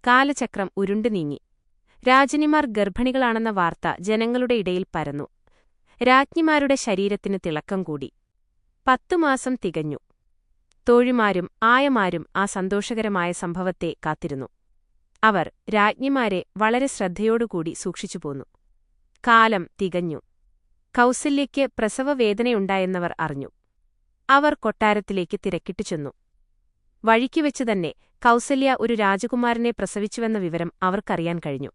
കാലചക്രം ഉരുണ്ടു നീങ്ങി. രാജ്ഞിമാർ ഗർഭിണികളാണെന്ന വാർത്ത ജനങ്ങളുടെ ഇടയിൽ പരന്നു. രാജ്ഞിമാരുടെ ശരീരത്തിന് തിളക്കം കൂടി. 10 മാസം തികഞ്ഞു. തോഴിമാരും ആയമാരും ആ സന്തോഷകരമായ സംഭവത്തെ കാത്തിരുന്നു. അവർ രാജ്ഞിമാരെ വളരെ ശ്രദ്ധയോടുകൂടി സൂക്ഷിച്ചുപോന്നു. കാലം തികഞ്ഞു. കൗസല്യയ്ക്ക് പ്രസവവേദനയുണ്ടായെന്നവർ അറിഞ്ഞു. അവർ കൊട്ടാരത്തിലേക്ക് തിരക്കിട്ടു ചെന്നു. വഴിക്കുവെച്ചുതന്നെ കൗസല്യ ഒരു രാജകുമാരനെ പ്രസവിച്ചുവെന്ന വിവരം അവർക്കറിയാൻ കഴിഞ്ഞു.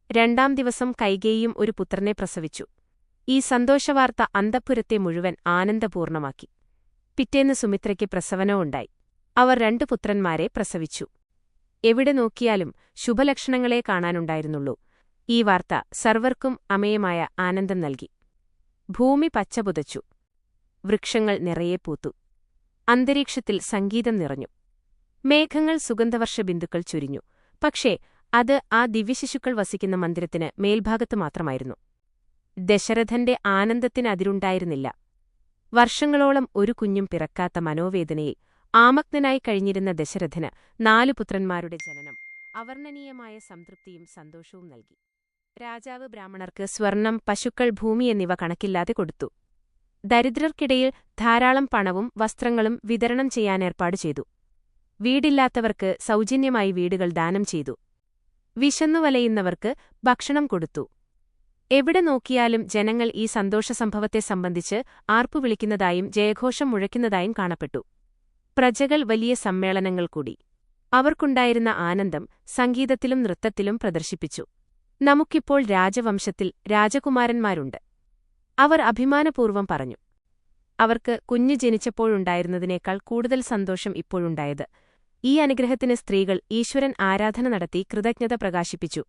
2-ാം ദിവസം കൈകേയിയും ഒരു പുത്രനെ പ്രസവിച്ചു. ഈ സന്തോഷവാർത്ത അന്തഃപുരത്തെ മുഴുവൻ ആനന്ദപൂർണമാക്കി. പിറ്റേന്ന് സുമിത്രയ്ക്ക് പ്രസവനവുണ്ടായി. അവർ 2 പുത്രന്മാരെ പ്രസവിച്ചു. എവിടെ നോക്കിയാലും ശുഭലക്ഷണങ്ങളെ കാണാനുണ്ടായിരുന്നുള്ളൂ. ഈ വാർത്ത സർവർക്കും അമേയമായ ആനന്ദം നൽകി. ഭൂമി പച്ചപുതച്ചു. വൃക്ഷങ്ങൾ നിറയെ പൂത്തു. അന്തരീക്ഷത്തിൽ സംഗീതം നിറഞ്ഞു. മേഘങ്ങൾ സുഗന്ധവർഷബിന്ദുക്കൾ ചുരിഞ്ഞു. പക്ഷേ അത് ആ ദിവ്യശിശുക്കൾ വസിക്കുന്ന മന്ദിരത്തിന് മേൽഭാഗത്ത് മാത്രമായിരുന്നു. ദശരഥന്റെ ആനന്ദത്തിന് അതിരുണ്ടായിരുന്നില്ല. വർഷങ്ങളോളം ഒരു കുഞ്ഞും പിറക്കാത്ത മനോവേദനയിൽ ആമഗ്നനായി കഴിഞ്ഞിരുന്ന ദശരഥന് 4 പുത്രന്മാരുടെ ജനനം അവർണ്ണനീയമായ സംതൃപ്തിയും സന്തോഷവും നൽകി. രാജാവ് ബ്രാഹ്മണർക്ക് സ്വർണം, പശുക്കൾ, ഭൂമി എന്നിവ കണക്കില്ലാതെ കൊടുത്തു. ദരിദ്രർക്കിടയിൽ ധാരാളം പണവും വസ്ത്രങ്ങളും വിതരണം ചെയ്യാനേർപ്പാട് ചെയ്തു. വീടില്ലാത്തവർക്ക് സൗജന്യമായി വീടുകൾ ദാനം ചെയ്തു. വിശന്നുവലയുന്നവർക്ക് ഭക്ഷണം കൊടുത്തു. എവിടെ നോക്കിയാലും ജനങ്ങൾ ഈ സന്തോഷസംഭവത്തെ സംബന്ധിച്ച് ആർപ്പുവിളിക്കുന്നതായും ജയഘോഷം മുഴക്കുന്നതായും കാണപ്പെട്ടു. പ്രജകൾ വലിയ സമ്മേളനങ്ങൾ കൂടി. അവർക്കുണ്ടായിരുന്ന ആനന്ദം സംഗീതത്തിലും നൃത്തത്തിലും പ്രദർശിപ്പിച്ചു. നമുക്കിപ്പോൾ രാജവംശത്തിൽ രാജകുമാരന്മാരുണ്ട്, അവർ അഭിമാനപൂർവ്വം പറഞ്ഞു. അവർക്ക് കുഞ്ഞു ജനിച്ചപ്പോഴുണ്ടായിരുന്നതിനേക്കാൾ കൂടുതൽ സന്തോഷം ഇപ്പോഴുണ്ടായത്. ഈ അനുഗ്രഹത്തിന് സ്ത്രീകൾ ഈശ്വരൻ ആരാധന നടത്തി കൃതജ്ഞത പ്രകാശിപ്പിച്ചു.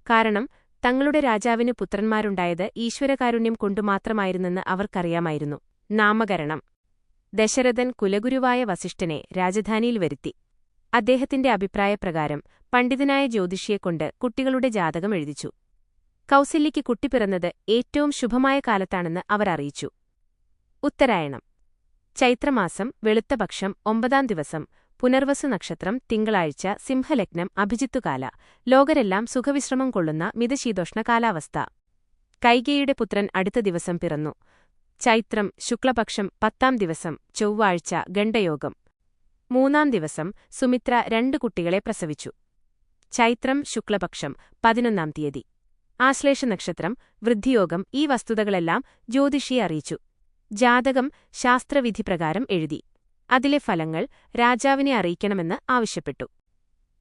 കാരണം തങ്ങളുടെ രാജാവിന് പുത്രന്മാരുണ്ടായത് ഈശ്വരകാരുണ്യം കൊണ്ടുമാത്രമായിരുന്നെന്ന് അവർക്കറിയാമായിരുന്നു. നാമകരണം. ദശരഥൻ കുലഗുരുവായ വസിഷ്ഠനെ രാജധാനിയിൽ വരുത്തി. അദ്ദേഹത്തിന്റെ അഭിപ്രായപ്രകാരം പണ്ഡിതനായ ജ്യോതിഷിയെക്കൊണ്ട് കുട്ടികളുടെ ജാതകം എഴുതിച്ചു. കൗസല്യയ്ക്ക് കുട്ടി പിറന്നത് ഏറ്റവും ശുഭമായ കാലത്താണെന്ന് അവർ അറിയിച്ചു. ഉത്തരായണം. ചൈത്രമാസം, വെളുത്തപക്ഷം, 9-ാം ദിവസം, പുനർവസു നക്ഷത്രം, തിങ്കളാഴ്ച, സിംഹലഗ്നം, അഭിജിത്തുകാല. ലോകരെല്ലാം സുഖവിശ്രമം കൊള്ളുന്ന മിതശീതോഷ്ണ കാലാവസ്ഥ. കൈകേയിയുടെ പുത്രൻ അടുത്ത ദിവസം പിറന്നു. ചൈത്രം, ശുക്ലപക്ഷം, 10-ാം ദിവസം, ചൊവ്വാഴ്ച, ഗണ്ഡയോഗം. 3-ാം ദിവസം സുമിത്ര 2 കുട്ടികളെ പ്രസവിച്ചു. ചൈത്രം, ശുക്ലപക്ഷം, 11-ാം തീയതി. ആശ്ലേഷ നക്ഷത്രം, വൃദ്ധിയോഗം. ഈ വസ്തുതകളെല്ലാം ജ്യോതിഷിയെ അറിയിച്ചു. ജാതകം ശാസ്ത്രവിധിപ്രകാരം എഴുതി. അതിലെ ഫലങ്ങൾ രാജാവിനെ അറിയിക്കണമെന്ന് ആവശ്യപ്പെട്ടു.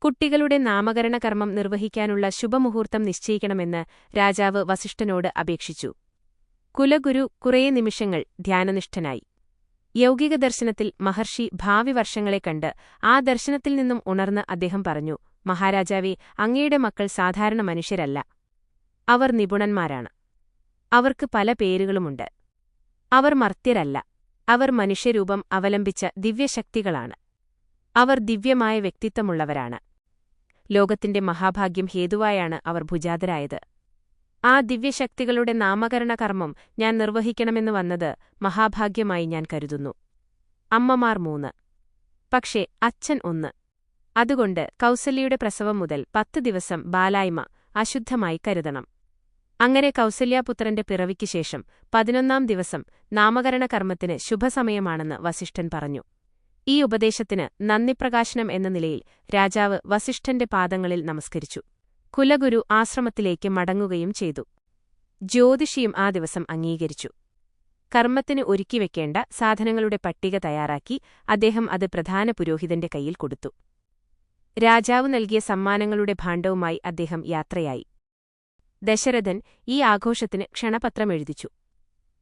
കുട്ടികളുടെ നാമകരണകർമ്മം നിർവഹിക്കാനുള്ള ശുഭമുഹൂർത്തം നിശ്ചയിക്കണമെന്ന് രാജാവ് വസിഷ്ഠനോട് അപേക്ഷിച്ചു. കുലഗുരു കുറേ നിമിഷങ്ങൾ ധ്യാനനിഷ്ഠനായി. യൗകിക ദർശനത്തിൽ മഹർഷി ഭാവി വർഷങ്ങളെ കണ്ട് ആ ദർശനത്തിൽ നിന്നും ഉണർന്ന് അദ്ദേഹം പറഞ്ഞു, മഹാരാജാവേ, അങ്ങയുടെ മക്കൾ സാധാരണ മനുഷ്യരല്ല. അവർ നിപുണന്മാരാണ്. അവർക്ക് പല പേരുകളുമുണ്ട്. അവർ മർത്യരല്ല. അവർ മനുഷ്യരൂപം അവലംബിച്ച ദിവ്യശക്തികളാണ്. അവർ ദിവ്യമായ വ്യക്തിത്വമുള്ളവരാണ്. ലോകത്തിന്റെ മഹാഭാഗ്യം ഹേതുവായാണ് അവർ ഭുജാതരായത്. ആ ദിവ്യശക്തികളുടെ നാമകരണ കർമ്മം ഞാൻ നിർവഹിക്കണമെന്ന് വന്നത് മഹാഭാഗ്യമായി ഞാൻ കരുതുന്നു. അമ്മമാർ 3, പക്ഷേ അച്ഛൻ 1. അതുകൊണ്ട് കൗസല്യയുടെ പ്രസവം മുതൽ 10 ദിവസം ബാലായ്മ അശുദ്ധമായി കരുതണം. അങ്ങനെ കൗസല്യാപുത്രന്റെ പിറവിക്ക് ശേഷം 11-ാം ദിവസം നാമകരണ കർമ്മത്തിന് ശുഭസമയമാണെന്ന് വസിഷ്ഠൻ പറഞ്ഞു. ഈ ഉപദേശത്തിന് നന്ദിപ്രകാശനം എന്ന നിലയിൽ രാജാവ് വസിഷ്ഠന്റെ പാദങ്ങളിൽ നമസ്കരിച്ചു. കുലഗുരു ആശ്രമത്തിലേക്ക് മടങ്ങുകയും ചെയ്തു. ജ്യോതിഷിയും ആ ദിവസം അംഗീകരിച്ചു. കർമ്മത്തിന് ഒരുക്കിവെക്കേണ്ട സാധനങ്ങളുടെ പട്ടിക തയ്യാറാക്കി അദ്ദേഹം അത് പ്രധാന പുരോഹിതന്റെ കയ്യിൽ കൊടുത്തു. രാജാവ് നൽകിയ സമ്മാനങ്ങളുടെ ഭാണ്ഡവുമായി അദ്ദേഹം യാത്രയായി. ദശരഥൻ ഈ ആഘോഷത്തിന് ക്ഷണപത്രം എഴുതിച്ചു.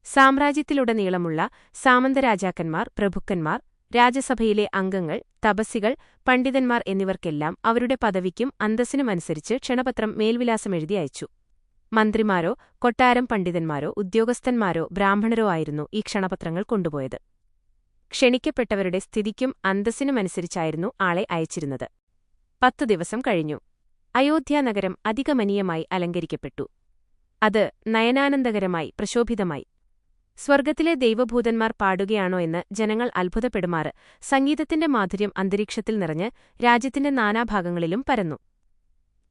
സാമ്രാജ്യത്തിലുടനീളമുള്ള സാമന്തരാജാക്കന്മാർ, പ്രഭുക്കന്മാർ, രാജസഭയിലെ അംഗങ്ങൾ, തപസ്സികൾ, പണ്ഡിതന്മാർ എന്നിവർക്കെല്ലാം അവരുടെ പദവിക്കും അന്തസ്സിനുമനുസരിച്ച് ക്ഷണപത്രം മേൽവിലാസമെഴുതി അയച്ചു. മന്ത്രിമാരോ കൊട്ടാരം പണ്ഡിതന്മാരോ ഉദ്യോഗസ്ഥന്മാരോ ബ്രാഹ്മണരോ ആയിരുന്നു ഈ ക്ഷണപത്രങ്ങൾ കൊണ്ടുപോയത്. ക്ഷണിക്കപ്പെട്ടവരുടെ സ്ഥിതിക്കും അന്തസ്സിനുമനുസരിച്ചായിരുന്നു ആളെ അയച്ചിരുന്നത്. 10 ദിവസം കഴിഞ്ഞു. അയോധ്യാനഗരം അധികമനീയമായി അലങ്കരിക്കപ്പെട്ടു. അത് നയനാനന്ദകരമായി പ്രശോഭിതമായി. സ്വർഗത്തിലെ ദൈവഭൂതന്മാർ പാടുകയാണോ എന്ന് ജനങ്ങൾ അത്ഭുതപ്പെടുമാറ് സംഗീതത്തിന്റെ മാധുര്യം അന്തരീക്ഷത്തിൽ നിറഞ്ഞ് രാജ്യത്തിന്റെ നാനാഭാഗങ്ങളിലും പരന്നു.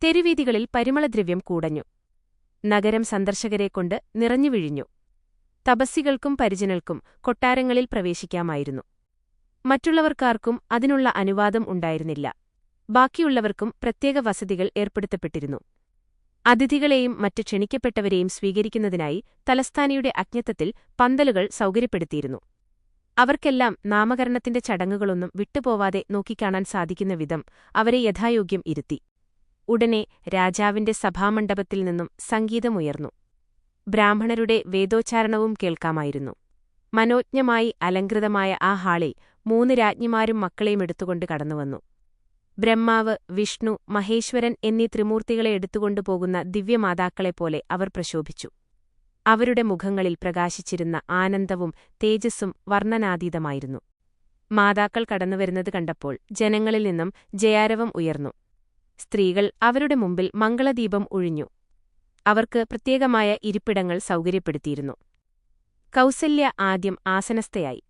തെരുവീഥികളിൽ പരിമളദ്രവ്യം കൂടഞ്ഞു. നഗരം സന്ദർശകരെക്കൊണ്ട് നിറഞ്ഞുവിഴിഞ്ഞു. തപസ്സികൾക്കും പരിജനൾക്കും കൊട്ടാരങ്ങളിൽ പ്രവേശിക്കാമായിരുന്നു. മറ്റുള്ളവർക്കാർക്കും അതിനുള്ള അനുവാദം ഉണ്ടായിരുന്നില്ല. ബാക്കിയുള്ളവർക്കും പ്രത്യേക വസതികൾ ഏർപ്പെടുത്തപ്പെട്ടിരുന്നു. അതിഥികളെയും മറ്റ് ക്ഷണിക്കപ്പെട്ടവരെയും സ്വീകരിക്കുന്നതിനായി തലസ്ഥാനിയുടെ അജ്ഞത്വത്തിൽ പന്തലുകൾ സൗകര്യപ്പെടുത്തിയിരുന്നു. അവർക്കെല്ലാം നാമകരണത്തിന്റെ ചടങ്ങുകളൊന്നും വിട്ടുപോവാതെ നോക്കിക്കാണാൻ സാധിക്കുന്ന വിധം അവരെ യഥായോഗ്യം ഇരുത്തി. ഉടനെ രാജാവിന്റെ സഭാമണ്ഡപത്തിൽ നിന്നും സംഗീതമുയർന്നു. ബ്രാഹ്മണരുടെ വേദോച്ചാരണവും കേൾക്കാമായിരുന്നു. മനോജ്ഞമായി അലങ്കൃതമായ ആ ഹാളിൽ 3 രാജ്ഞിമാരും മക്കളെയും എടുത്തുകൊണ്ട് കടന്നുവന്നു. ബ്രഹ്മാവ്, വിഷ്ണു, മഹേശ്വരൻ എന്നീ ത്രിമൂർത്തികളെ എടുത്തുകൊണ്ടുപോകുന്ന ദിവ്യമാതാക്കളെപ്പോലെ അവർ പ്രശോഭിച്ചു. അവരുടെ മുഖങ്ങളിൽ പ്രകാശിച്ചിരുന്ന ആനന്ദവും തേജസ്സും വർണ്ണനാതീതമായിരുന്നു. മാതാക്കൾ കടന്നുവരുന്നത് കണ്ടപ്പോൾ ജനങ്ങളിൽ നിന്നും ജയാരവം ഉയർന്നു. സ്ത്രീകൾ അവരുടെ മുമ്പിൽ മംഗളദീപം ഒഴിഞ്ഞു. അവർക്ക് പ്രത്യേകമായ ഇരിപ്പിടങ്ങൾ സൗകര്യപ്പെടുത്തിയിരുന്നു. കൗസല്യ ആദ്യം ആസനസ്ഥയായി.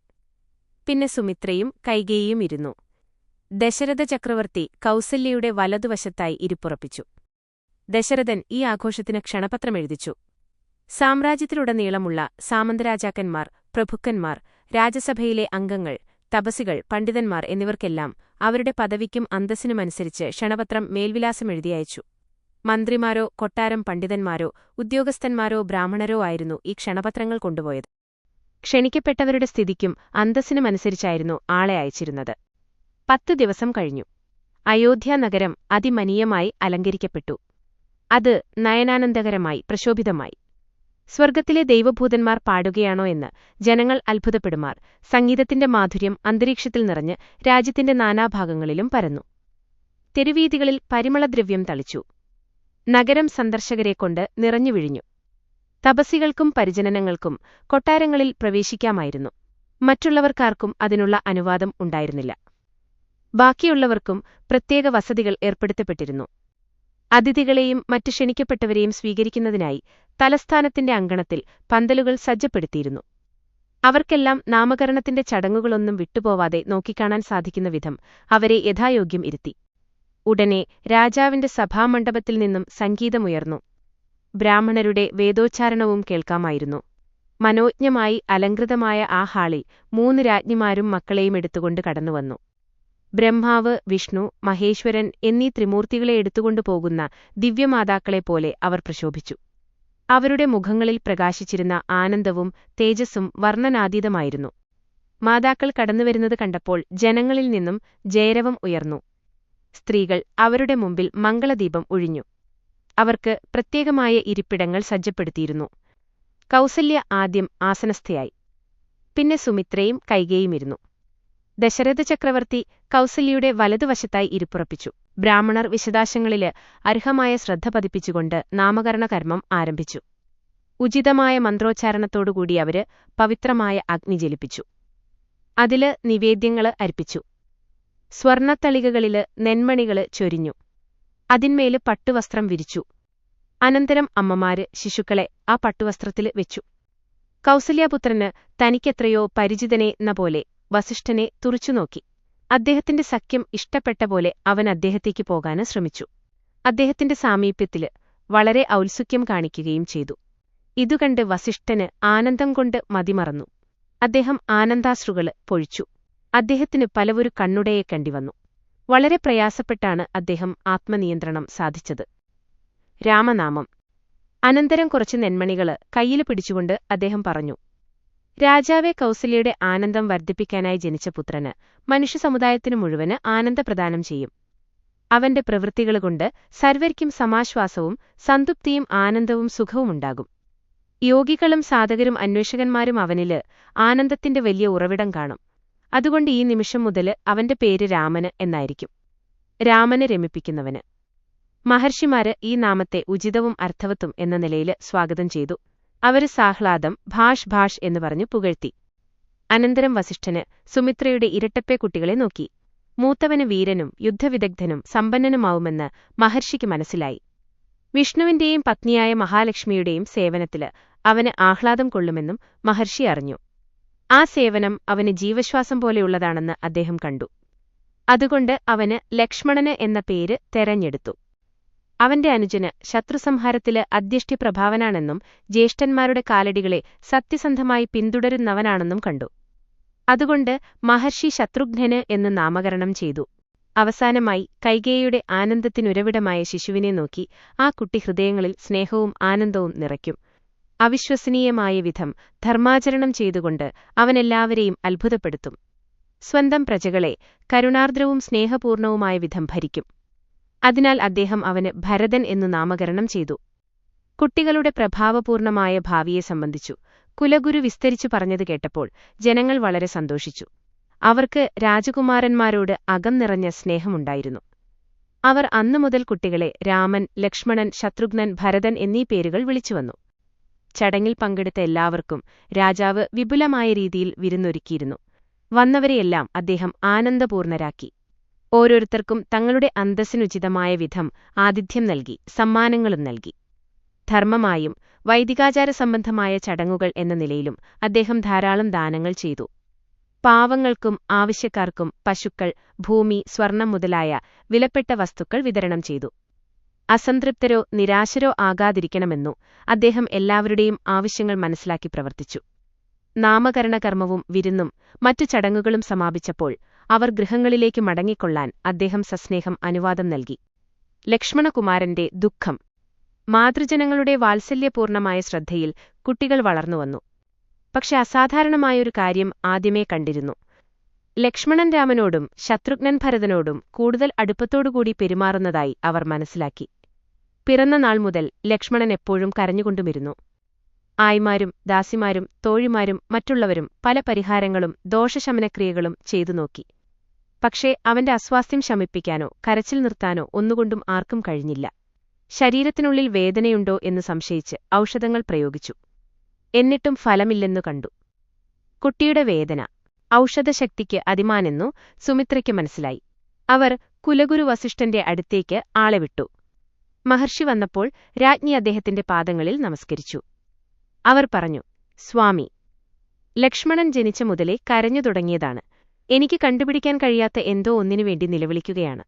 പിന്നെ സുമിത്രയും കൈകേയിയും ഇരുന്നു. ദശരഥ ചക്രവർത്തി കൗസല്യയുടെ വലതുവശത്തായി ഇരിപ്പുറപ്പിച്ചു. ദശരഥൻ ഈ ആഘോഷത്തിന് ക്ഷണപത്രമെഴുതിച്ചു. സാമ്രാജ്യത്തിലുടനീളമുള്ള സാമന്തരാജാക്കന്മാർ, പ്രഭുക്കന്മാർ, രാജസഭയിലെ അംഗങ്ങൾ, തപസികൾ, പണ്ഡിതന്മാർ എന്നിവർക്കെല്ലാം അവരുടെ പദവിക്കും അന്തസ്സിനുമനുസരിച്ച് ക്ഷണപത്രം മേൽവിലാസമെഴുതി അയച്ചു. മന്ത്രിമാരോ കൊട്ടാരം പണ്ഡിതന്മാരോ ഉദ്യോഗസ്ഥന്മാരോ ബ്രാഹ്മണരോ ആയിരുന്നു ഈ ക്ഷണപത്രങ്ങൾ കൊണ്ടുപോയത്. ക്ഷണിക്കപ്പെട്ടവരുടെ സ്ഥിതിക്കും അന്തസ്സിനുമനുസരിച്ചായിരുന്നു ആളെ അയച്ചിരുന്നത്. 10 ദിവസം കഴിഞ്ഞു. അയോധ്യാനഗരം അതിമനീയമായി അലങ്കരിക്കപ്പെട്ടു. അത് നയനാനന്ദകരമായി പ്രശോഭിതമായി. സ്വർഗത്തിലെ ദൈവഭൂതന്മാർ പാടുകയാണോ എന്ന് ജനങ്ങൾ അത്ഭുതപ്പെടുമാർ. സംഗീതത്തിന്റെ മാധുര്യം അന്തരീക്ഷത്തിൽ നിറഞ്ഞ് രാജ്യത്തിന്റെ നാനാഭാഗങ്ങളിലും പരന്നു. തെരുവീഥികളിൽ പരിമളദ്രവ്യം തളിച്ചു. നഗരം സന്ദർശകരെക്കൊണ്ട് നിറഞ്ഞുവിഴിഞ്ഞു. തപസ്സികൾക്കും പരിജനനങ്ങൾക്കും കൊട്ടാരങ്ങളിൽ പ്രവേശിക്കാമായിരുന്നു. മറ്റുള്ളവർക്കാർക്കും അതിനുള്ള അനുവാദം ഉണ്ടായിരുന്നില്ല. ബാക്കിയുള്ളവർക്കും പ്രത്യേക വസതികൾ ഏർപ്പെടുത്തപ്പെട്ടിരുന്നു. അതിഥികളെയും മറ്റു ക്ഷണിക്കപ്പെട്ടവരെയും സ്വീകരിക്കുന്നതിനായി തലസ്ഥാനത്തിന്റെ അങ്കണത്തിൽ പന്തലുകൾ സജ്ജപ്പെടുത്തിയിരുന്നു. അവർക്കെല്ലാം നാമകരണത്തിന്റെ ചടങ്ങുകളൊന്നും വിട്ടുപോവാതെ നോക്കിക്കാണാൻ സാധിക്കുന്ന വിധം അവരെ യഥായോഗ്യം ഇരുത്തി. ഉടനെ രാജാവിന്റെ സഭാമണ്ഡപത്തിൽ നിന്നും സംഗീതമുയർന്നു. ബ്രാഹ്മണരുടെ വേദോച്ചാരണവും കേൾക്കാമായിരുന്നു. മനോജ്ഞമായി അലങ്കൃതമായ ആ ഹാളിൽ 3 രാജ്ഞിമാരും മക്കളെയും എടുത്തുകൊണ്ട് കടന്നുവന്നു. ബ്രഹ്മാവ്, വിഷ്ണു, മഹേശ്വരൻ എന്നീ ത്രിമൂർത്തികളെ എടുത്തുകൊണ്ടുപോകുന്ന ദിവ്യമാതാക്കളെപ്പോലെ അവർ പ്രശോഭിച്ചു. അവരുടെ മുഖങ്ങളിൽ പ്രകാശിച്ചിരുന്ന ആനന്ദവും തേജസ്സും വർണ്ണനാതീതമായിരുന്നു. മാതാക്കൾ കടന്നുവരുന്നത് കണ്ടപ്പോൾ ജനങ്ങളിൽ നിന്നും ജയരവം ഉയർന്നു. സ്ത്രീകൾ അവരുടെ മുമ്പിൽ മംഗളദീപം ഒഴിഞ്ഞു. അവർക്ക് പ്രത്യേകമായ ഇരിപ്പിടങ്ങൾ സജ്ജപ്പെടുത്തിയിരുന്നു. കൗസല്യ ആദ്യം ആസനസ്ഥയായി. പിന്നെ സുമിത്രയും കൈകേയും ഇരുന്നു. ദശരഥ ചക്രവർത്തി കൗസല്യയുടെ വലതുവശത്തായി ഇരിപ്പുറപ്പിച്ചു. ബ്രാഹ്മണർ വിശദാംശങ്ങളില് അർഹമായ ശ്രദ്ധ പതിപ്പിച്ചുകൊണ്ട് നാമകരണ കർമ്മം ആരംഭിച്ചു. ഉചിതമായ മന്ത്രോച്ചാരണത്തോടുകൂടി അവര് പവിത്രമായ അഗ്നി ജ്വലിപ്പിച്ചു. അതില് നിവേദ്യങ്ങള് അർപ്പിച്ചു. സ്വർണത്തളികകളില് നെന്മണികള് ചൊരിഞ്ഞു. അതിന്മേല് പട്ടുവസ്ത്രം വിരിച്ചു. അനന്തരം അമ്മമാര് ശിശുക്കളെ ആ പട്ടുവസ്ത്രത്തില് വെച്ചു. കൗസല്യാപുത്രന് തനിക്കെത്രയോ പരിചിതനെന്ന പോലെ വസിഷ്ഠനെ തുറിച്ചുനോക്കി. അദ്ദേഹത്തിന്റെ സഖ്യം ഇഷ്ടപ്പെട്ട പോലെ അവൻ അദ്ദേഹത്തേക്ക് പോകാന് ശ്രമിച്ചു. അദ്ദേഹത്തിന്റെ സാമീപ്യത്തില് വളരെ ഔത്സുക്യം കാണിക്കുകയും ചെയ്തു. ഇതുകണ്ട് വസിഷ്ഠന് ആനന്ദം കൊണ്ട് മതിമറന്നു. അദ്ദേഹം ആനന്ദാശ്രുകള് പൊഴിച്ചു. അദ്ദേഹത്തിന് പലവൊരു കണ്ണുടയെ കണ്ടിവന്നു. വളരെ പ്രയാസപ്പെട്ടാണ് അദ്ദേഹം ആത്മനിയന്ത്രണം സാധിച്ചത്. രാമനാമം. അനന്തരം കുറച്ച് നെന്മണികള് കയ്യില് പിടിച്ചുകൊണ്ട് അദ്ദേഹം പറഞ്ഞു: രാജാവെ, കൗസല്യയുടെ ആനന്ദം വർദ്ധിപ്പിക്കാനായി ജനിച്ച പുത്രന് മനുഷ്യസമുദായത്തിനു മുഴുവന് ആനന്ദപ്രദാനം ചെയ്യും. അവന്റെ പ്രവൃത്തികളുകൊണ്ട് സർവര്ക്കും സമാശ്വാസവും സംതൃപ്തിയും ആനന്ദവും സുഖവുമുണ്ടാകും. യോഗികളും സാധകരും അന്വേഷകന്മാരും അവനില് ആനന്ദത്തിന്റെ വലിയ ഉറവിടം കാണും. അതുകൊണ്ട് ഈ നിമിഷം മുതല് അവന്റെ പേര് രാമന് എന്നായിരിക്കും. രാമന് രമിപ്പിക്കുന്നവന്. മഹർഷിമാര് ഈ നാമത്തെ ഉചിതവും അർത്ഥവത്തും എന്ന നിലയില് സ്വാഗതം ചെയ്തു. അവര് സാഹ്ലാദം ഭാഷ് ഭാഷ് എന്നു പറഞ്ഞു പുകഴ്ത്തി. അനന്തരം വസിഷ്ഠന് സുമിത്രയുടെ ഇരട്ടപ്പേ കുട്ടികളെ നോക്കി. മൂത്തവന് വീരനും യുദ്ധവിദഗ്ധനും സമ്പന്നനുമാവുമെന്ന് മഹർഷിക്ക് മനസ്സിലായി. വിഷ്ണുവിന്റെയും പത്നിയായ മഹാലക്ഷ്മിയുടെയും സേവനത്തില് അവന് ആഹ്ലാദം കൊള്ളുമെന്നും മഹർഷി അറിഞ്ഞു. ആ സേവനം അവന് ജീവശ്വാസം പോലെയുള്ളതാണെന്ന് അദ്ദേഹം കണ്ടു. അതുകൊണ്ട് അവന് ലക്ഷ്മണന് എന്ന പേര് തെരഞ്ഞെടുത്തു. അവന്റെ അനുജന് ശത്രുസംഹാരത്തില് അദ്യഷ്ട്യപ്രഭാവനാണെന്നും ജ്യേഷ്ഠന്മാരുടെ കാലടികളെ സത്യസന്ധമായി പിന്തുടരുന്നവനാണെന്നും കണ്ടു. അതുകൊണ്ട് മഹർഷി ശത്രുഘ്നന് എന്ന് നാമകരണം ചെയ്തു. അവസാനമായി കൈകേയിയുടെ ആനന്ദത്തിനുരവിടമായ ശിശുവിനെ നോക്കി ആ കുട്ടി ഹൃദയങ്ങളിൽ സ്നേഹവും ആനന്ദവും നിറയ്ക്കും. അവിശ്വസനീയമായ വിധം ധർമാചരണം ചെയ്തുകൊണ്ട് അവനെല്ലാവരെയും അത്ഭുതപ്പെടുത്തും. സ്വന്തം പ്രജകളെ കരുണാർദ്രവും സ്നേഹപൂർണവുമായ വിധം ഭരിക്കും. അതിനാൽ അദ്ദേഹം അവന് ഭരതൻ എന്നു നാമകരണം ചെയ്തു. കുട്ടികളുടെ പ്രഭാവപൂർണമായ ഭാവിയെ സംബന്ധിച്ചു കുലഗുരു വിസ്തരിച്ചു പറഞ്ഞത് കേട്ടപ്പോൾ ജനങ്ങൾ വളരെ സന്തോഷിച്ചു. അവർക്ക് രാജകുമാരന്മാരോട് അകം നിറഞ്ഞ സ്നേഹമുണ്ടായിരുന്നു. അവർ അന്നുമുതൽ കുട്ടികളെ രാമൻ, ലക്ഷ്മണൻ, ശത്രുഘ്നൻ, ഭരതൻ എന്നീ പേരുകൾ വിളിച്ചുവന്നു. ചടങ്ങിൽ പങ്കെടുത്ത എല്ലാവർക്കും രാജാവ് വിപുലമായ രീതിയിൽ വിരുന്നൊരുക്കിയിരുന്നു. വന്നവരെയെല്ലാം അദ്ദേഹം ആനന്ദപൂർണരാക്കി. ഓരോരുത്തർക്കും തങ്ങളുടെ അന്തസ്സിനുചിതമായ വിധം ആതിഥ്യം നൽകി, സമ്മാനങ്ങളും നൽകി. ധർമ്മമായും വൈദികാചാര സംബന്ധമായ ചടങ്ങുകൾ എന്ന നിലയിലും അദ്ദേഹം ധാരാളം ദാനങ്ങൾ ചെയ്തു. പാവങ്ങൾക്കും ആവശ്യക്കാർക്കും പശുക്കൾ, ഭൂമി, സ്വർണം മുതലായ വിലപ്പെട്ട വസ്തുക്കൾ വിതരണം ചെയ്തു. അസംതൃപ്തരോ നിരാശരോ ആകാതിരിക്കണമെന്നു അദ്ദേഹം എല്ലാവരുടെയും ആവശ്യങ്ങൾ മനസ്സിലാക്കി പ്രവർത്തിച്ചു. നാമകരണകർമ്മവും വിരുന്നും മറ്റു ചടങ്ങുകളും സമാപിച്ചപ്പോൾ അവർ ഗൃഹങ്ങളിലേക്ക് മടങ്ങിക്കൊള്ളാൻ അദ്ദേഹം സസ്നേഹം അനുവാദം നൽകി. ലക്ഷ്മണകുമാരന്റെ ദുഃഖം. മാതൃജനങ്ങളുടെ വാത്സല്യപൂർണമായ ശ്രദ്ധയിൽ കുട്ടികൾ വളർന്നുവന്നു. പക്ഷെ അസാധാരണമായൊരു കാര്യം ആദ്യമേ കണ്ടിരുന്നു. ലക്ഷ്മണൻ രാമനോടും ശത്രുഘ്നൻ ഭരതനോടും കൂടുതൽ അടുപ്പത്തോടുകൂടി പെരുമാറുന്നതായി അവർ മനസ്സിലാക്കി. പിറന്ന നാൾ മുതൽ ലക്ഷ്മണൻ എപ്പോഴും കരഞ്ഞുകൊണ്ടുമിരുന്നു. ആയിമാരും ദാസിമാരും തോഴിമാരും മറ്റുള്ളവരും പല പരിഹാരങ്ങളും ദോഷശമനക്രിയകളും ചെയ്തു നോക്കി. പക്ഷേ അവന്റെ അസ്വാസ്ഥ്യം ശമിപ്പിക്കാനോ കരച്ചിൽ നിർത്താനോ ഒന്നുകൊണ്ടും ആർക്കും കഴിഞ്ഞില്ല. ശരീരത്തിനുള്ളിൽ വേദനയുണ്ടോ എന്ന് സംശയിച്ച് ഔഷധങ്ങൾ പ്രയോഗിച്ചു. എന്നിട്ടും ഫലമില്ലെന്നു കണ്ടു. കുട്ടിയുടെ വേദന ഔഷധശക്തിക്ക് അതിമാനെന്നു സുമിത്രയ്ക്ക് മനസ്സിലായി. അവർ കുലഗുരു വസിഷ്ഠന്റെ അടുത്തേക്ക് ആളെ വിട്ടു. മഹർഷി വന്നപ്പോൾ രാജ്ഞി അദ്ദേഹത്തിന്റെ പാദങ്ങളിൽ നമസ്കരിച്ചു. അവർ പറഞ്ഞു, സ്വാമി, ലക്ഷ്മണൻ ജനിച്ച മുതലേ കരഞ്ഞു തുടങ്ങിയതാണ്. എനിക്ക് കണ്ടുപിടിക്കാൻ കഴിയാത്ത എന്തോ ഒന്നിനുവേണ്ടി നിലവിളിക്കുകയാണ്.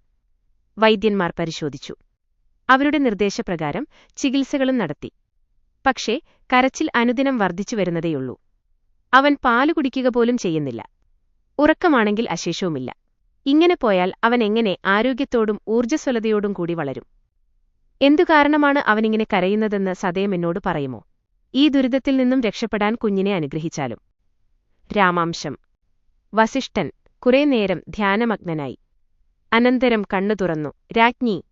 വൈദ്യന്മാർ പരിശോധിച്ചു. അവരുടെ നിർദ്ദേശപ്രകാരം ചികിത്സകളും നടത്തി. പക്ഷേ കരച്ചിൽ അനുദിനം വർദ്ധിച്ചു വരുന്നതേയുള്ളൂ. അവൻ പാല് കുടിക്കുക പോലും ചെയ്യുന്നില്ല. ഉറക്കമാണെങ്കിൽ അശേഷവുമില്ല. ഇങ്ങനെ പോയാൽ അവൻ എങ്ങനെ ആരോഗ്യത്തോടും ഊർജ്ജസ്വലതയോടും കൂടി വളരും? എന്തു കാരണമാണ് അവനിങ്ങനെ കരയുന്നതെന്ന് സദയം എന്നോട് പറയുമോ? ഈ ദുരിതത്തിൽ നിന്നും രക്ഷപ്പെടാൻ കുഞ്ഞിനെ അനുഗ്രഹിച്ചാലും. രാമാംശം. വസിഷ്ഠൻ കുറേ നേരം ധ്യാനമഗ്നനായി. അനന്തരം കണ്ണു തുറന്നു. രാജ്ഞി,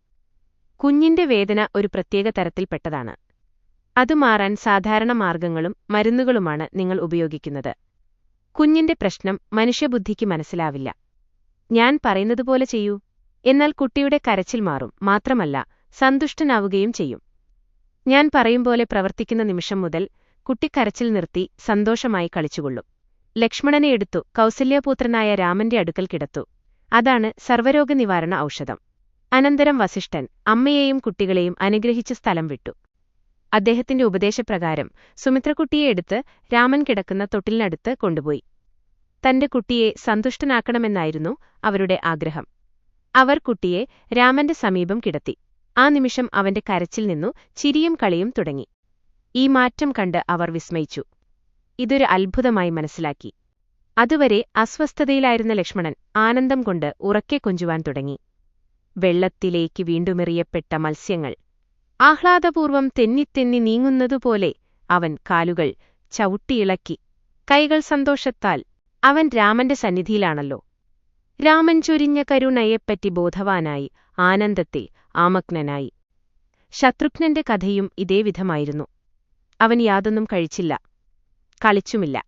കുഞ്ഞിന്റെ വേദന ഒരു പ്രത്യേക തരത്തിൽപ്പെട്ടതാണ്. അതു മാറാൻ സാധാരണ മാർഗങ്ങളും മരുന്നുകളുമാണ് നിങ്ങൾ ഉപയോഗിക്കുന്നത്. കുഞ്ഞിന്റെ പ്രശ്നം മനുഷ്യബുദ്ധിക്ക് മനസ്സിലാവില്ല. ഞാൻ പറയുന്നതുപോലെ ചെയ്യൂ. എന്നാൽ കുട്ടിയുടെ കരച്ചിൽ മാറും. മാത്രമല്ല, സന്തുഷ്ടനാവുകയും ചെയ്യും. ഞാൻ പറയുംപോലെ പ്രവർത്തിക്കുന്ന നിമിഷം മുതൽ കുട്ടി കരച്ചിൽ നിർത്തി സന്തോഷമായി കളിച്ചുകൊള്ളും. ലക്ഷ്മണനെ എടുത്തു കൗസല്യപുത്രനായ രാമന്റെ അടുക്കൽ കിടത്തു. അതാണ് സർവ്വരോഗനിവാരണ ഔഷധം. അനന്തരം വസിഷ്ഠൻ അമ്മയെയും കുട്ടികളെയും അനുഗ്രഹിച്ച് സ്ഥലം വിട്ടു. അദ്ദേഹത്തിന്റെ ഉപദേശപ്രകാരം സുമിത്രക്കുട്ടിയെ എടുത്ത് രാമൻ കിടക്കുന്ന തൊട്ടിലിനടുത്ത് കൊണ്ടുപോയി. തന്റെ കുട്ടിയെ സന്തുഷ്ടനാക്കണമെന്നായിരുന്നു അവരുടെ ആഗ്രഹം. അവർ കുട്ടിയെ രാമന്റെ സമീപം കിടത്തി. ആ നിമിഷം അവന്റെ കരച്ചിൽ നിന്നു ചിരിയും കളിയും തുടങ്ങി. ഈ മാറ്റം കണ്ട് അവർ വിസ്മയിച്ചു. ഇതൊരു അത്ഭുതമായി മനസ്സിലാക്കി. അതുവരെ അസ്വസ്ഥതയിലായിരുന്ന ലക്ഷ്മണൻ ആനന്ദം കൊണ്ട് ഉറക്കെ കൊഞ്ചുവാൻ തുടങ്ങി. വെള്ളത്തിലേക്ക് വീണ്ടുമെറിയപ്പെട്ട മത്സ്യങ്ങൾ ആഹ്ലാദപൂർവം തെന്നിത്തെന്നി നീങ്ങുന്നതുപോലെ അവൻ കാലുകൾ ചവിട്ടിയിളക്കി. കൈകൾ സന്തോഷത്താൽ. അവൻ രാമന്റെ സന്നിധിയിലാണല്ലോ. രാമൻ ചൊരിഞ്ഞ കരുണയെപ്പറ്റി ബോധവാനായി ആനന്ദത്തിൽ ആമഗ്നനായി. ശത്രുഘ്നന്റെ കഥയും ഇതേവിധമായിരുന്നു. അവൻ യാതൊന്നും കഴിച്ചില്ല, കളിച്ചുമില്ല.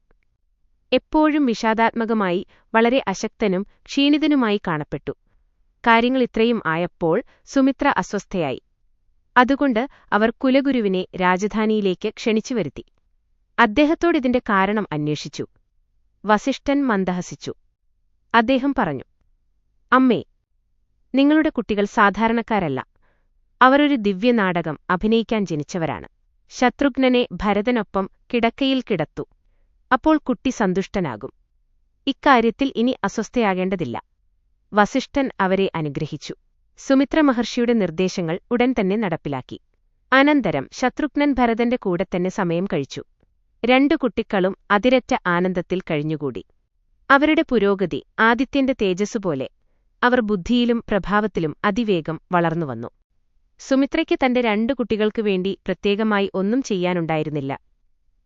എപ്പോഴും വിഷാദാത്മകമായി വളരെ അശക്തനും ക്ഷീണിതനുമായി കാണപ്പെട്ടു. കാര്യങ്ങൾ ഇത്രയും ആയപ്പോൾ സുമിത്ര അസ്വസ്ഥയായി. അതുകൊണ്ട് അവർ കുലഗുരുവിനെ രാജധാനിയിലേക്ക് ക്ഷണിച്ചുവരുത്തി. അദ്ദേഹത്തോടിതിന്റെ കാരണം അന്വേഷിച്ചു. വസിഷ്ഠൻ മന്ദഹസിച്ചു. അദ്ദേഹം പറഞ്ഞു, അമ്മേ, നിങ്ങളുടെ കുട്ടികൾ സാധാരണക്കാരല്ല. അവരൊരു ദിവ്യനാടകം അഭിനയിക്കാൻ ജനിച്ചവരാണ്. ശത്രുഘ്നനെ ഭരതനൊപ്പം കിടക്കയിൽ കിടത്തു. അപ്പോൾ കുട്ടി സന്തുഷ്ടനാകും. ഇക്കാര്യത്തിൽ ഇനി അസ്വസ്ഥയാകേണ്ടതില്ല. വസിഷ്ഠൻ അവരെ അനുഗ്രഹിച്ചു. സുമിത്ര മഹർഷിയുടെ നിർദ്ദേശങ്ങൾ ഉടൻ തന്നെ നടപ്പിലാക്കി. അനന്തരം ശത്രുഘ്നൻ ഭരതന്റെ കൂടെ തന്നെ സമയം കഴിച്ചു. 2 കുട്ടികളും അതിരറ്റ ആനന്ദത്തിൽ കഴിഞ്ഞുകൂടി. അവരുടെ പുരോഗതി ആദിത്യന്റെ തേജസ്സുപോലെ അവർ ബുദ്ധിയിലും പ്രഭാവത്തിലും അതിവേഗം വളർന്നുവന്നു. സുമിത്രയ്ക്ക് തന്റെ 2 കുട്ടികൾക്കു വേണ്ടി പ്രത്യേകമായി ഒന്നും ചെയ്യാനുണ്ടായിരുന്നില്ല.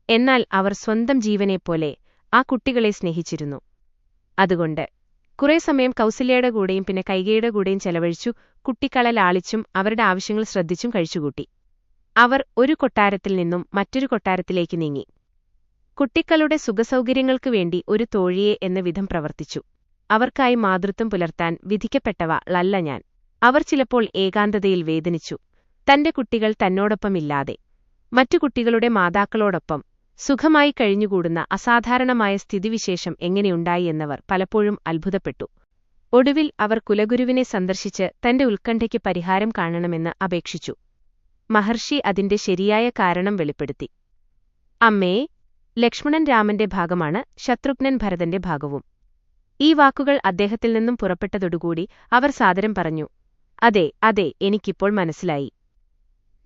എന്നാൽ അവർ സ്വന്തം ജീവനെപ്പോലെ ആ കുട്ടികളെ സ്നേഹിച്ചിരുന്നു. അതുകൊണ്ട് കുറേ സമയം കൗസല്യയുടെ കൂടെയും പിന്നെ കൈകേയിയുടെ കൂടെയും ചെലവഴിച്ചു. കുട്ടികളെ ലാളിച്ചും അവരുടെ ആവശ്യങ്ങൾ ശ്രദ്ധിച്ചും കഴിച്ചുകൂട്ടി. അവർ ഒരു കൊട്ടാരത്തിൽ നിന്നും മറ്റൊരു കൊട്ടാരത്തിലേക്ക് നീങ്ങി. കുട്ടികളുടെ സുഖസൗകര്യങ്ങൾക്കു വേണ്ടി ഒരു തോഴിയെ എന്ന വിധം പ്രവർത്തിച്ചു. അവർക്കായി മാതൃത്വം പുലർത്താൻ വിധിക്കപ്പെട്ടവളല്ല ഞാൻ. അവർ ചിലപ്പോൾ ഏകാന്തതയിൽ വേദനിച്ചു. തന്റെ കുട്ടികൾ തന്നോടൊപ്പമില്ലാതെ മറ്റു കുട്ടികളുടെ മാതാക്കളോടൊപ്പം സുഖമായി കഴിഞ്ഞുകൂടുന്ന അസാധാരണമായ സ്ഥിതിവിശേഷം എങ്ങനെയുണ്ടായി എന്നവർ പലപ്പോഴും അത്ഭുതപ്പെട്ടു. ഒടുവിൽ അവർ കുലഗുരുവിനെ സന്ദർശിച്ച് തന്റെ ഉത്കണ്ഠയ്ക്ക് പരിഹാരം കാണണമെന്ന് അപേക്ഷിച്ചു. മഹർഷി അതിന്റെ ശരിയായ കാരണം വെളിപ്പെടുത്തി. അമ്മേ, ലക്ഷ്മണൻ രാമന്റെ ഭാഗമാണ്, ശത്രുഘ്നൻ ഭരതന്റെ ഭാഗവും. ഈ വാക്കുകൾ അദ്ദേഹത്തിൽ നിന്നും പുറപ്പെട്ടതൊടുകൂടി അവർ സാദരം പറഞ്ഞു. അതെ അതെ, എനിക്കിപ്പോൾ മനസ്സിലായി.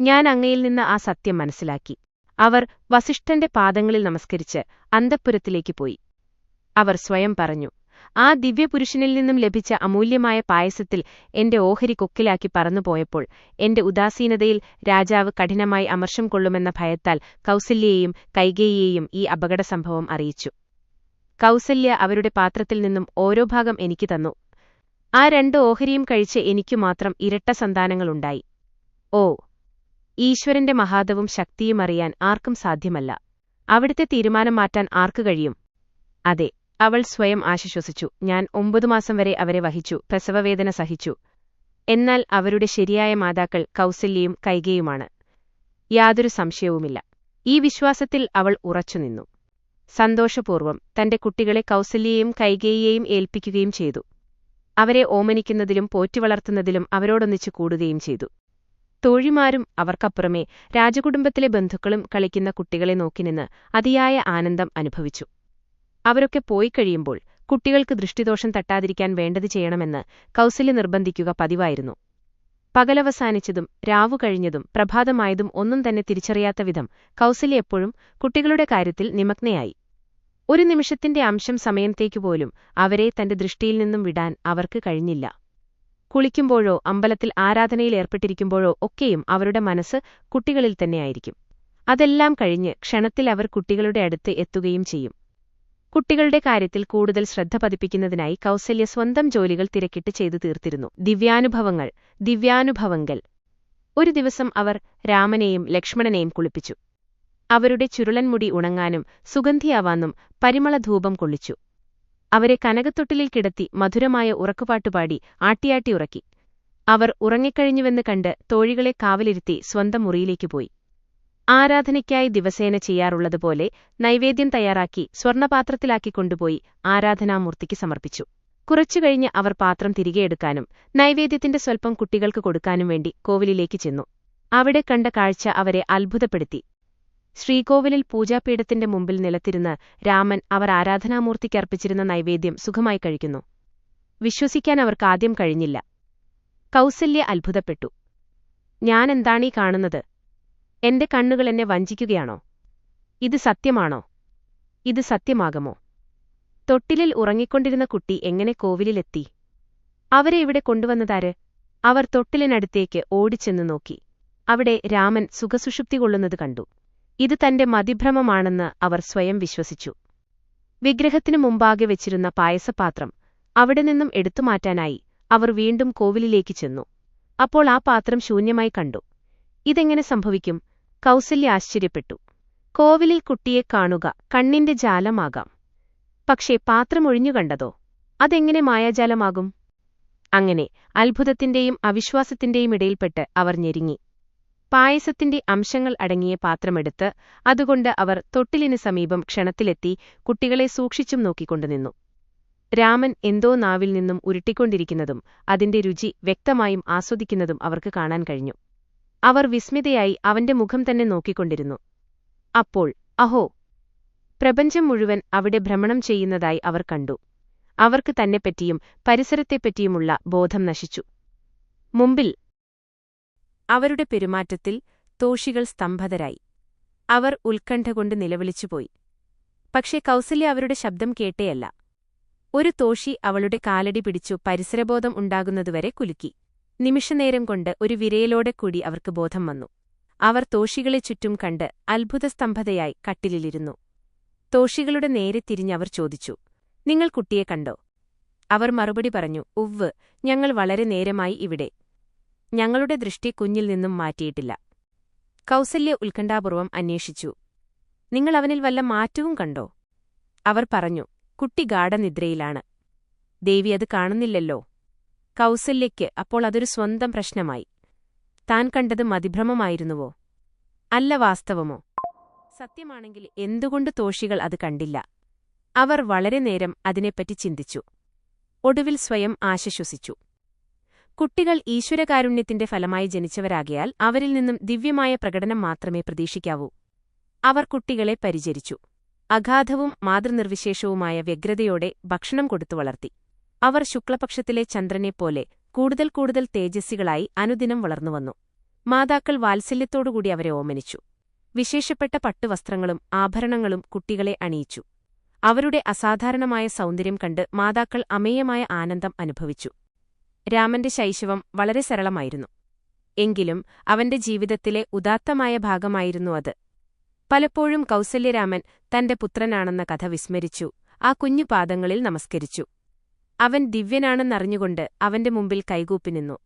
ഞാൻ അങ്ങയിൽ നിന്ന് ആ സത്യം മനസ്സിലാക്കി. അവർ വസിഷ്ഠന്റെ പാദങ്ങളിൽ നമസ്കരിച്ച് അന്തഃപുരത്തിലേക്ക് പോയി. അവർ സ്വയം പറഞ്ഞു, ആ ദിവ്യപുരുഷനിൽ നിന്നും ലഭിച്ച അമൂല്യമായ പായസത്തിൽ എന്റെ ഓഹരി കൊക്കിലാക്കി പറന്നുപോയപ്പോൾ എന്റെ ഉദാസീനതയിൽ രാജാവ് കഠിനമായി അമർഷം കൊള്ളുമെന്ന ഭയത്താൽ കൗസല്യയെയും കൈകേയിയെയും ഈ അപകടസംഭവം അറിയിച്ചു. കൗസല്യ അവരുടെ പാത്രത്തിൽ നിന്നും ഓരോ ഭാഗം എനിക്ക് തന്നു. ആ 2 ഓഹരിയും കഴിച്ച് എനിക്കു മാത്രം ഇരട്ട സന്താനങ്ങളുണ്ടായി. ഓ, ഈശ്വരന്റെ മഹാത്വവും ശക്തിയും അറിയാൻ ആർക്കും സാധ്യമല്ല. അവിടുത്തെ തീരുമാനം മാറ്റാൻ ആർക്ക് കഴിയും? അതെ, അവൾ സ്വയം ആശ്വസിച്ചു. ഞാൻ 9 മാസം വരെ അവരെ വഹിച്ചു, പ്രസവവേദന സഹിച്ചു. എന്നാൽ അവരുടെ ശരിയായ മാതാക്കൾ കൗസല്യയും കൈകേയുമാണ്. യാതൊരു സംശയവുമില്ല. ഈ വിശ്വാസത്തിൽ അവൾ ഉറച്ചുനിന്നു. സന്തോഷപൂർവ്വം തന്റെ കുട്ടികളെ കൗസല്യയെയും കൈകേയിയെയും ഏൽപ്പിക്കുകയും ചെയ്തു. അവരെ ഓമനിക്കുന്നതിലും പോറ്റിവളർത്തുന്നതിലും അവരോടൊന്നിച്ചു കൂടുകയും ചെയ്തു. തോഴിമാരും അവർക്കപ്പുറമേ രാജകുടുംബത്തിലെ ബന്ധുക്കളും കളിക്കുന്ന കുട്ടികളെ നോക്കിനിന്ന് അതിയായ ആനന്ദം അനുഭവിച്ചു. അവരൊക്കെ പോയിക്കഴിയുമ്പോൾ കുട്ടികൾക്ക് ദൃഷ്ടിദോഷം തട്ടാതിരിക്കാൻ വേണ്ടത് ചെയ്യണമെന്ന് കൗസല്യ നിർബന്ധിക്കുക പതിവായിരുന്നു. പകലവസാനിച്ചതും രാവു കഴിഞ്ഞതും പ്രഭാതമായതും ഒന്നും തന്നെ തിരിച്ചറിയാത്ത വിധം കൗസല്യ എപ്പോഴും കുട്ടികളുടെ കാര്യത്തിൽ നിമഗ്നയായി. ഒരു നിമിഷത്തിന്റെ അംശം സമയത്തേക്കുപോലും അവരെ തന്റെ ദൃഷ്ടിയിൽ നിന്നും വിടാൻ അവർക്ക് കഴിഞ്ഞില്ല. കുളിക്കുമ്പോഴോ അമ്പലത്തിൽ ആരാധനയിൽ ഏർപ്പെട്ടിരിക്കുമ്പോഴോ ഒക്കെയും അവരുടെ മനസ്സ് കുട്ടികളിൽ തന്നെയായിരിക്കും. അതെല്ലാം കഴിഞ്ഞ് ക്ഷണത്തിൽ അവർ കുട്ടികളുടെ അടുത്ത് എത്തുകയും ചെയ്യും. കുട്ടികളുടെ കാര്യത്തിൽ കൂടുതൽ ശ്രദ്ധ പതിപ്പിക്കുന്നതിനായി കൗസല്യ സ്വന്തം ജോലികൾ തിരക്കിട്ട് ചെയ്തു തീർത്തിരുന്നു. ദിവ്യാനുഭവങ്ങൾ. ഒരു ദിവസം അവർ രാമനെയും ലക്ഷ്മണനെയും കുളിപ്പിച്ചു. അവരുടെ ചുരുളൻ മുടി ഉണങ്ങാനും സുഗന്ധിയാവാനും പരിമളധൂപം കൊള്ളിച്ചു. അവരെ കനകത്തൊട്ടിലിൽ കിടത്തി മധുരമായ ഉറക്കുപാട്ടുപാടി ആട്ടിയാട്ടി ഉറക്കി. അവർ ഉറങ്ങിക്കഴിഞ്ഞുവെന്ന് കണ്ട് തോഴികളെ കാവലിരുത്തി സ്വന്തം മുറിയിലേക്ക് പോയി. ആരാധനയ്ക്കായി ദിവസേന ചെയ്യാറുള്ളതുപോലെ നൈവേദ്യം തയ്യാറാക്കി സ്വർണപാത്രത്തിലാക്കി കൊണ്ടുപോയി ആരാധനാമൂർത്തിക്ക് സമർപ്പിച്ചു. കുറച്ചുകഴിഞ്ഞ് അവർ പാത്രം തിരികെ എടുക്കാനും നൈവേദ്യത്തിന്റെ സ്വൽപ്പം കുട്ടികൾക്ക് കൊടുക്കാനും വേണ്ടി കോവിലിലേക്ക് ചെന്നു. അവിടെ കണ്ട കാഴ്ച അവരെ അത്ഭുതപ്പെടുത്തി. ശ്രീകോവിലിൽ പൂജാപീഠത്തിന്റെ മുമ്പിൽ നിലത്തിരുന്ന് രാമൻ അവർ ആരാധനാമൂർത്തിക്കർപ്പിച്ചിരുന്ന നൈവേദ്യം സുഖമായി കഴിക്കുന്നു. വിശ്വസിക്കാൻ അവർക്കാദ്യം കഴിഞ്ഞില്ല. കൗസല്യ അത്ഭുതപ്പെട്ടു. ഞാനെന്താണീ കാണുന്നത്? എന്റെ കണ്ണുകൾ എന്നെ വഞ്ചിക്കുകയാണോ? ഇത് സത്യമാണോ? ഇത് സത്യമാകുമോ? തൊട്ടിലിൽ ഉറങ്ങിക്കൊണ്ടിരുന്ന കുട്ടി എങ്ങനെ കോവിലിലെത്തി? അവരെ ഇവിടെ കൊണ്ടുവന്നതാര്? അവർ തൊട്ടിലിനടുത്തേക്ക് ഓടിച്ചെന്നു നോക്കി. അവിടെ രാമൻ സുഖസുഷുപ്തി കൊള്ളുന്നത് കണ്ടു. ഇത് തന്റെ മതിഭ്രമമാണെന്ന് അവർ സ്വയം വിശ്വസിച്ചു. വിഗ്രഹത്തിനു മുമ്പാകെ വെച്ചിരുന്ന പായസപാത്രം അവിടെ നിന്നും എടുത്തുമാറ്റാനായി അവർ വീണ്ടും കോവിലിലേക്ക് ചെന്നു. അപ്പോൾ ആ പാത്രം ശൂന്യമായി കണ്ടു. ഇതെങ്ങനെ സംഭവിക്കും? കൗസല്യ ആശ്ചര്യപ്പെട്ടു. കോവിലിൽ കുട്ടിയെ കാണുക കണ്ണിന്റെ ജാലമാകാം. പക്ഷേ പാത്രം ഒഴിഞ്ഞുകണ്ടതോ? അതെങ്ങനെ മായാജാലമാകും? അങ്ങനെ അത്ഭുതത്തിന്റെയും അവിശ്വാസത്തിന്റെയും ഇടയിൽപ്പെട്ട് അവർ ഞെരുങ്ങി. പായസത്തിന്റെ അംശങ്ങൾ അടങ്ങിയ പാത്രമെടുത്ത് അതുകൊണ്ട് അവർ തൊട്ടിലിന് സമീപം ക്ഷണത്തിലെത്തി കുട്ടികളെ സൂക്ഷിച്ചും നോക്കിക്കൊണ്ടുനിന്നു. രാമൻ എന്തോ നാവിൽ നിന്നും ഉരുട്ടിക്കൊണ്ടിരിക്കുന്നതും അതിന്റെ രുചി വ്യക്തമായും ആസ്വദിക്കുന്നതും അവർക്ക് കാണാൻ കഴിഞ്ഞു. അവർ വിസ്മിതയായി അവന്റെ മുഖം തന്നെ നോക്കിക്കൊണ്ടിരുന്നു. അപ്പോൾ അഹോ, പ്രപഞ്ചം മുഴുവൻ അവിടെ ഭ്രമണം ചെയ്യുന്നതായി അവർ കണ്ടു. അവർക്ക് തന്നെപ്പറ്റിയും പരിസരത്തെപ്പറ്റിയുമുള്ള ബോധം നശിച്ചു. മുമ്പിൽ. അവരുടെ പെരുമാറ്റത്തിൽ തോഷികൾ സ്തംഭതരായി. അവർ ഉത്കണ്ഠകൊണ്ട് നിലവിളിച്ചുപോയി. പക്ഷേ കൗസല്യ അവരുടെ ശബ്ദം കേട്ടേയല്ല. ഒരു തോഷി അവളുടെ കാലടി പിടിച്ചു പരിസരബോധം ഉണ്ടാകുന്നതുവരെ കുലുക്കി. നിമിഷനേരം കൊണ്ട് ഒരു വിരയലോടെ കൂടി അവർക്ക് ബോധം വന്നു. അവർ തോഷികളെ ചുറ്റും കണ്ട് അത്ഭുതസ്തംഭതയായി കട്ടിലിലിരുന്നു. തോഷികളുടെ നേരെ തിരിഞ്ഞവർ ചോദിച്ചു, നിങ്ങൾ കുട്ടിയെ കണ്ടോ? അവർ മറുപടി പറഞ്ഞു, ഉവ്വ്, ഞങ്ങൾ വളരെ നേരമായി ഇവിടെ. ഞങ്ങളുടെ ദൃഷ്ടി കുഞ്ഞിൽ നിന്നും മാറ്റിയിട്ടില്ല. കൗസല്യ ഉത്കണ്ഠാപൂർവം അന്വേഷിച്ചു, നിങ്ങൾ അവനിൽ വല്ല മാറ്റവും കണ്ടോ? അവർ പറഞ്ഞു, കുട്ടി ഗാഢനിദ്രയിലാണ്. ദേവി അത് കാണുന്നില്ലല്ലോ. കൗസല്യയ്ക്ക് അപ്പോൾ അതൊരു സ്വന്തം പ്രശ്നമായി. താൻ കണ്ടത് മതിഭ്രമമായിരുന്നുവോ? അല്ല വാസ്തവമോ? സത്യമാണെങ്കിൽ എന്തുകൊണ്ട് തോഷികൾ അത് കണ്ടില്ല? അവർ വളരെ നേരം അതിനെപ്പറ്റി ചിന്തിച്ചു. ഒടുവിൽ സ്വയം ആശ്വസിച്ചു. കുട്ടികൾ ഈശ്വരകാരുണ്യത്തിന്റെ ഫലമായി ജനിച്ചവരാകയാൽ അവരിൽ നിന്നും ദിവ്യമായ പ്രകടനം മാത്രമേ പ്രതീക്ഷിക്കാവൂ. അവർ കുട്ടികളെ പരിചരിച്ചു. അഗാധവും മാതൃനിർവിശേഷവുമായ വ്യഗ്രതയോടെ ഭക്ഷണം കൊടുത്തു വളർത്തി. അവർ ശുക്ലപക്ഷത്തിലെ ചന്ദ്രനെപ്പോലെ കൂടുതൽ കൂടുതൽ തേജസ്സികളായി അനുദിനം വളർന്നുവന്നു. മാതാക്കൾ വാത്സല്യത്തോടുകൂടി അവരെ ഓമനിച്ചു. വിശേഷപ്പെട്ട പട്ടുവസ്ത്രങ്ങളും ആഭരണങ്ങളും കുട്ടികളെ അണിയിച്ചു. അവരുടെ അസാധാരണമായ സൗന്ദര്യം കണ്ട് മാതാക്കൾ അമേയമായ ആനന്ദം അനുഭവിച്ചു. രാമന്റെ ശൈശവം വളരെ സരളമായിരുന്നു. എങ്കിലും അവന്റെ ജീവിതത്തിലെ ഉദാത്തമായ ഭാഗമായിരുന്നു അത്. പലപ്പോഴും കൗസല്യരാമൻ തന്റെ പുത്രനാണെന്ന കഥ വിസ്മരിച്ചു ആ കുഞ്ഞു പാദങ്ങളിൽ നമസ്കരിച്ചു. അവൻ ദിവ്യനാണെന്നറിഞ്ഞുകൊണ്ട് അവന്റെ മുമ്പിൽ കൈകൂപ്പി നിന്നു.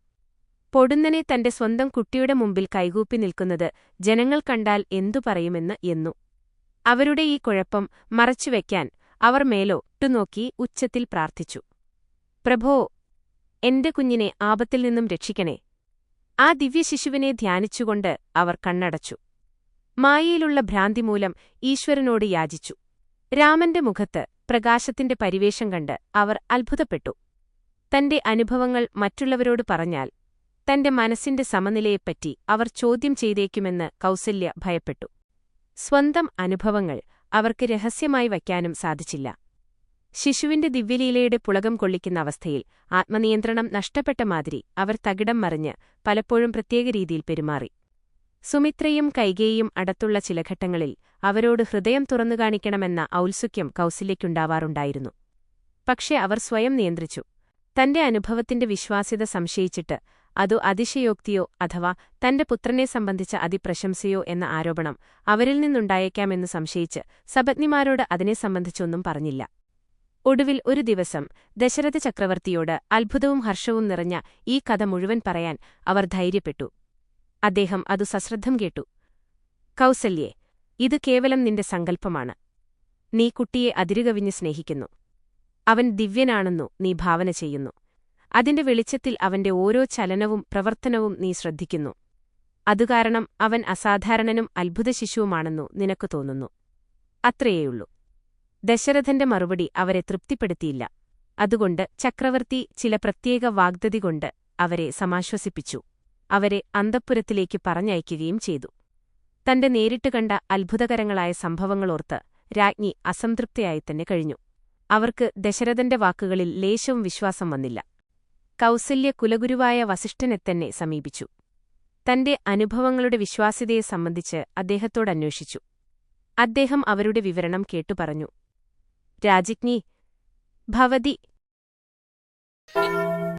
പൊടുന്നനെ തന്റെ സ്വന്തം കുട്ടിയുടെ മുമ്പിൽ കൈകൂപ്പി നിൽക്കുന്നത് ജനങ്ങൾ കണ്ടാൽ എന്തു പറയുമെന്ന് എന്നു. അവരുടെ ഈ കുഴപ്പം മറച്ചുവെക്കാൻ അവർ മേലോട്ടുനോക്കി ഉച്ചത്തിൽ പ്രാർത്ഥിച്ചു, പ്രഭോ, എന്റെ കുഞ്ഞിനെ ആപത്തിൽ നിന്നും രക്ഷിക്കണേ. ആ ദിവ്യശിശുവിനെ ധ്യാനിച്ചുകൊണ്ട് അവർ കണ്ണടച്ചു. മായയിലുള്ള ഭ്രാന്തി മൂലം ഈശ്വരനോട് യാചിച്ചു. രാമന്റെ മുഖത്ത് പ്രകാശത്തിന്റെ പരിവേഷം കണ്ട് അവർ അത്ഭുതപ്പെട്ടു. തന്റെ അനുഭവങ്ങൾ മറ്റുള്ളവരോട് പറഞ്ഞാൽ തന്റെ മനസ്സിന്റെ സമനിലയെപ്പറ്റി അവർ ചോദ്യം ചെയ്തേക്കുമെന്ന് കൗസല്യ ഭയപ്പെട്ടു. സ്വന്തം അനുഭവങ്ങൾ അവർക്ക് രഹസ്യമായി വയ്ക്കാനും സാധിച്ചില്ല. ശിശുവിന്റെ ദിവ്യലീലയുടെ പുളകം കൊള്ളിക്കുന്ന അവസ്ഥയിൽ ആത്മനിയന്ത്രണം നഷ്ടപ്പെട്ട മാതിരി അവർ തകിടം മറിഞ്ഞ് പലപ്പോഴും പ്രത്യേക രീതിയിൽ പെരുമാറി. സുമിത്രയും കൈകേയിയും അടുത്തുള്ള ചില ഘട്ടങ്ങളിൽ അവരോട് ഹൃദയം തുറന്നു കാണിക്കണമെന്ന ഔത്സുക്യം കൗസല്യയ്ക്കുണ്ടാവാറുണ്ടായിരുന്നു. പക്ഷെ അവർ സ്വയം നിയന്ത്രിച്ചു. തന്റെ അനുഭവത്തിന്റെ വിശ്വാസ്യത സംശയിച്ചിട്ട് അതു അതിശയോക്തിയോ അഥവാ തന്റെ പുത്രനെ സംബന്ധിച്ച അതിപ്രശംസയോ എന്ന ആരോപണം അവരിൽ നിന്നുണ്ടായേക്കാമെന്ന് സംശയിച്ച് സപത്നിമാരോട് അതിനെ സംബന്ധിച്ചൊന്നും പറഞ്ഞില്ല. ഒടുവിൽ ഒരു ദിവസം ദശരഥ ചക്രവർത്തിയോട് അത്ഭുതവും ഹർഷവും നിറഞ്ഞ ഈ കഥ മുഴുവൻ പറയാൻ അവർ ധൈര്യപ്പെട്ടു. അദ്ദേഹം അതു സശ്രദ്ധം കേട്ടു. കൗസല്യേ, ഇത് കേവലം നിന്റെ സങ്കല്പമാണ്. നീ കുട്ടിയെ അതിരുകവിഞ്ഞ് സ്നേഹിക്കുന്നു. അവൻ ദിവ്യനാണെന്നു നീ ഭാവന ചെയ്യുന്നു. അതിന്റെ വെളിച്ചത്തിൽ അവന്റെ ഓരോ ചലനവും പ്രവർത്തനവും നീ ശ്രദ്ധിക്കുന്നു. അതുകാരണം അവൻ അസാധാരണനും അത്ഭുതശിശുവുമാണെന്നു നിനക്കു തോന്നുന്നു. അത്രയേയുള്ളൂ. ദശരഥന്റെ മറുപടി അവരെ തൃപ്തിപ്പെടുത്തിയില്ല. അതുകൊണ്ട് ചക്രവർത്തി ചില പ്രത്യേക വാഗ്ദതി കൊണ്ട് അവരെ സമാശ്വസിപ്പിച്ചു. അവരെ അന്തഃപുരത്തിലേക്ക് പറഞ്ഞയക്കുകയും ചെയ്തു. തന്റെ നേരിട്ട് കണ്ട അത്ഭുതകരങ്ങളായ സംഭവങ്ങളോർത്ത് രാജ്ഞി അസംതൃപ്തയായിത്തന്നെ കഴിഞ്ഞു. അവർക്ക് ദശരഥന്റെ വാക്കുകളിൽ ലേശവും വിശ്വാസം വന്നില്ല. കൗസല്യ കുലഗുരുവായ വസിഷ്ഠനെത്തന്നെ സമീപിച്ചു. തന്റെ അനുഭവങ്ങളുടെ വിശ്വാസ്യതയെ സംബന്ധിച്ച് അദ്ദേഹത്തോടന്വേഷിച്ചു. അദ്ദേഹം അവരുടെ വിവരണം കേട്ടുപറഞ്ഞു. രാജ്ഞി, ഭവതി